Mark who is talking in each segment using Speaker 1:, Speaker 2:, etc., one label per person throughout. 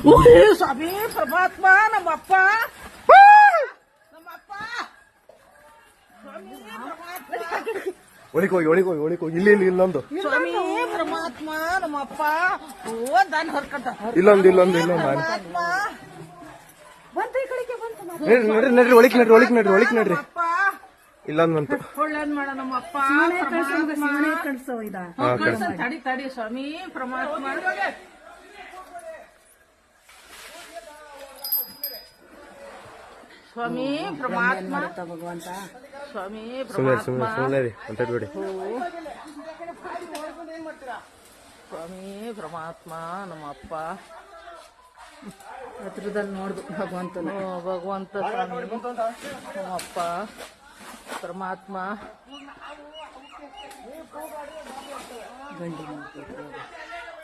Speaker 1: ಸ್ವಾಮಿ ಪರಮಾತ್ಮ ನಮ್ಮಪ್ಪ
Speaker 2: ಒಳಿಕೋಗಿ ಇಲ್ಲಿ ಇಲ್ಲೊಂದು
Speaker 1: ಸ್ವಾಮಿ ಪರಮಾತ್ಮ ನಮ್ಮಪ್ಪ ಓ ದಾನ್ ಹೊರ್ಕಂತ
Speaker 2: ಇಲ್ಲೊಂದು ನಡ್ರಿ ಒಳಿಕ್ ನಡ್ರಿ ಇಲ್ಲೊಂದು ಬಂತು
Speaker 1: ಒಳ್ಳೇದ್ ಮಾಡ ನಮ್ಮಪ್ಪ ತಡಿ ಸ್ವಾಮಿ ಪರಮಾತ್ಮ ಸ್ವಾಮಿ ಪರಮಾತ್ಮ ಭಗವಂತ ಸ್ವಾಮಿ
Speaker 2: ಸುಮ್ಮನೆ ಅಂತೇಳಿ
Speaker 1: ಸ್ವಾಮಿ ಪರಮಾತ್ಮ ನಮ್ಮಪ್ಪ ಹತ್ರದಲ್ಲಿ ನೋಡ್ದು ಭಗವಂತ ಸ್ವಾಮಿ ನಮ್ಮಪ್ಪ ಪರಮಾತ್ಮ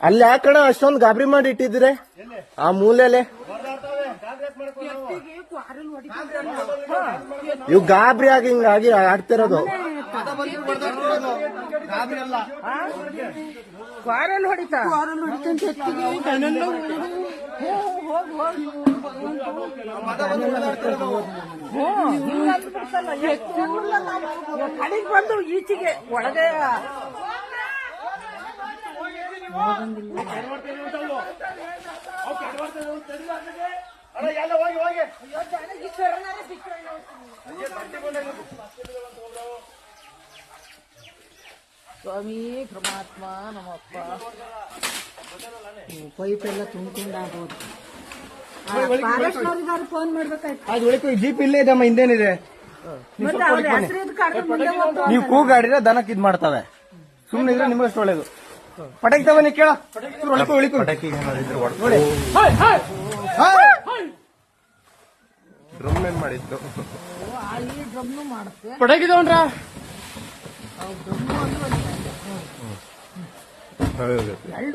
Speaker 2: ಅಲ್ಲಿ ಯಾಕಣ ಅಷ್ಟೊಂದು ಗಾಬರಿ ಮಾಡಿ ಇಟ್ಟಿದ್ರೆ ಆ ಮೂಲೆಲೆ ಇವ್ ಗಾಬರಿ ಆಗಿ ಹಿಂಗಾಗಿ ಆಡ್ತಿರೋದು
Speaker 1: ಕ್ವಾರಲ್ ಹೊಡಿತಾ ಕಡೆಗೆ ಬಂದು ಈಚೆಗೆ ಒಳಗೆ ಸ್ವಾಮಿ ಪರಮಾತ್ಮ ನಮ್ಮಪ್ಪ ಪೈಪ್ ಎಲ್ಲ ತುಂಬಿಕೊಂಡಾಗ್ಬೋದು ಫೋನ್ ಮಾಡ್ಬೇಕಾಯ್ತು
Speaker 2: ಅದು ಒಳಗೆ ಜೀಪ್ ಇಲ್ಲೇ ಇದಮ್ಮ ಹಿಂದೇನಿದೆ ನೀವು ಕೂಗಾಡಿದ್ರೆ ದನಕ್ಕೆ ಇದ್ ಮಾಡ್ತವೆ ಸುಮ್ಮನೆ ಇದ್ರೆ ನಿಮಗಷ್ಟು ಒಳ್ಳೇದು ಪಟಾಕಿ ತವನಿ ಕೇಳ ಪಟಾಕಿ ಡ್ರಮ್ ಏನ್ ಮಾಡಿದ್ದು
Speaker 1: ಡ್ರಮ್ನು ಮಾಡುತ್ತೆ
Speaker 2: ಪಟಾಕಿ ತಗೊಂಡ್ರ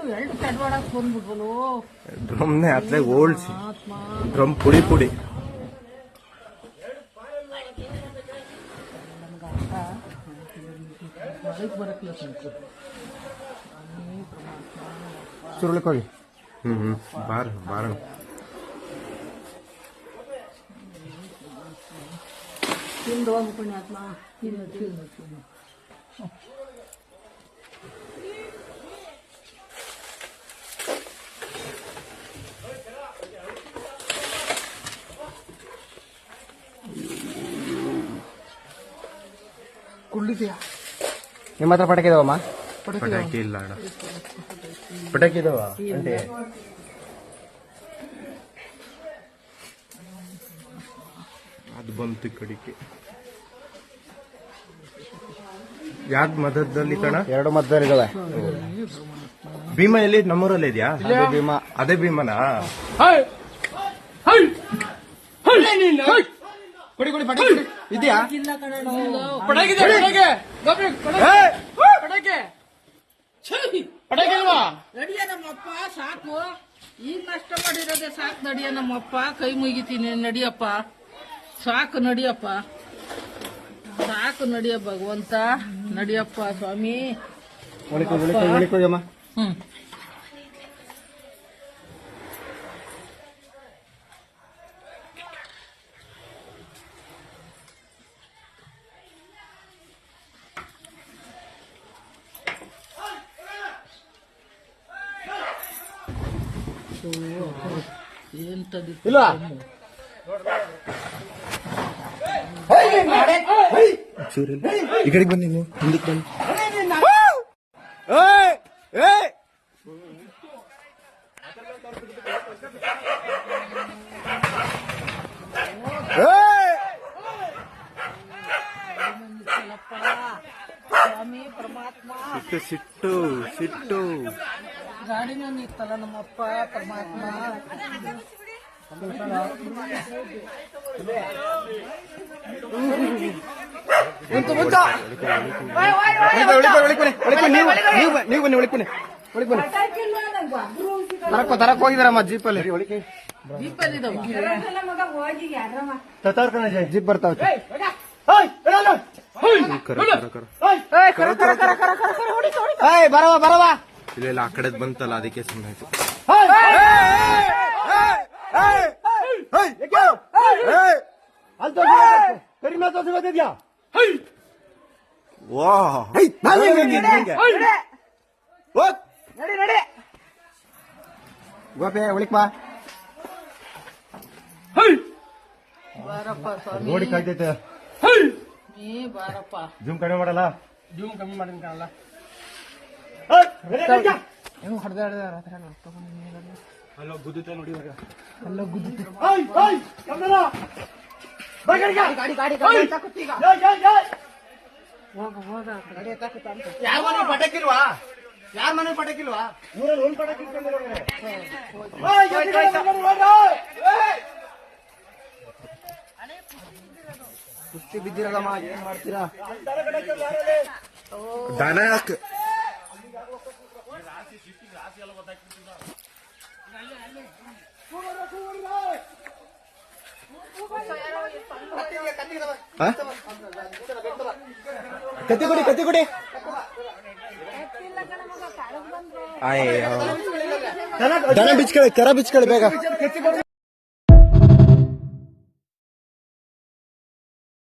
Speaker 1: ಎರಡು ತಡ್ವಾಡಕ್ ಬಂದ್ಬಿಟ್ವಲು
Speaker 2: ಡ್ರಮ್ನೇ ಅತ್ಲಾಗ ಓಲ್ಸಿ ಡ್ರಮ್ ಪುಡಿ ಸುರುಳಿಕೋಗಿ ಬಾರ
Speaker 1: ತಿಂದು ಹೋಗು ಪುಣ್ಯಾತ್ಮ
Speaker 2: ಕುಳ್ಳಿದ್ಯಾ ನಿಮ್ಮ ಹತ್ರ ಪಟಾಕಿ ಇದಾವಮ್ಮ ಪಟಾಕಿ ಇಲ್ಲ ಅಣ್ಣ ಪಟಾಕಿ ಇದಾವ ಅಂತೆ ಅದು ಬಂತು ಕಡಿಕೆ ಯಾವ್ದು ಮಧ್ಯದಲ್ಲಿ ಕಣ ಎರಡು ಮಧ್ಯದಲ್ಲಿ ಇದಾವೆ ಭೀಮ ಎಲ್ಲಿ ನಮ್ಮೂರಲ್ಲಿ ಇದೆಯಾ ಭೀಮ ಅದೇ ಭೀಮನಾ ಕೊಡಿ ಪಟಾಕಿ ಇದೆಯಾ ಪಟಾಕಿ ಅಲ್ವಾ
Speaker 1: ನಡಿಯ ನಮ್ಮಪ್ಪ ಸಾಕು ಈಗ ನಷ್ಟ ಮಾಡಿರೋದೆ ಸಾಕು ನಡಿಯ ನಮ್ಮಪ್ಪ ಕೈ ಮುಗಿತೀನಿ ನಡಿಯಪ್ಪ ಸಾಕು ನಡಿಯಪ್ಪ ಭಗವಂತ ನಡಿಯಪ್ಪ ಸ್ವಾಮಿ ಹ್ಮ್ ಎಂತದಿ
Speaker 2: ಇಲ್ಲ ಈ ಕಡೆಗೆ ಬನ್ನಿ ನೀವು ಹಿಂದಕ್ಕೆ ಬನ್ನಿ
Speaker 1: ಸ್ವಾಮಿ ಪರಮಾತ್ಮ
Speaker 2: ಸಿಟ್ಟು
Speaker 1: ಗಾಡಿನ ನಿತ್ತಲ್ಲ ನಮ್ಮಪ್ಪ ಪರಮಾತ್ಮ
Speaker 2: ನೀವು ಬನ್ನಿ ಒಳಗೆ ತರಕ್ ಹೋಗಿದಾರಮ್ಮ ಜೀಪಲ್ಲಿ ಜೀಪ್ ಬರ್ತಾವ ಬರವಾ ಇಲ್ಲ ಆ ಕಡೆ ಬಂತಲ್ಲ ಅದಕ್ಕೆ ಸುಮ್ಮನೆ ಆಯ್ತು ಕರಿಮೆ ತೋರಿಸಿ ಗೊತ್ತಿದ್ಯಾ ವಾ ಗೋಪೆ ಒಳಿಕ್ ಬಾ
Speaker 1: ಬಾರಪ್ಪ ಸ್ವಾಮಿ
Speaker 2: ನೋಡಿ ಕಾಯ್ತೈತೆ
Speaker 1: ನೀ ಬಾರಪ್ಪ
Speaker 2: ಜೂಮ್ ಕಡಿಮೆ ಮಾಡಲ್ಲ
Speaker 1: ಜೂಮ್ ಕಮ್ಮಿ ಮಾಡಿನ ಕಾಣಲ್ಲ
Speaker 2: ಅಲ್ಲ ಗುದ್ದುತ್ತೆ ನೋಡಿ ಇವಾಗ ಯಾರ ಮನೆ ಪಟಾಕಿಲ್ವಾ ಯಾರ ಮನೆ ಪಟಾಕಿಲ್ವಾ ಊರಲ್ಲಿ ಒಂದ್ ಪಟಾಕಿ ಕುಸ್ತಿ ಬಿದ್ದಿರಲ್ಲಮ್ಮ ಏನ್ ಮಾಡ್ತೀರಾ ದನ ಕತ್ತಿ ಕೊಡಿ ಕತ್ತಿ ಕೊಡಿ ದನ ಬಿಚ್ಕೊಳ್ಳಿ ಕರ ಬಿಚ್ಕೊಳ್ಳಿ ಬೇಗ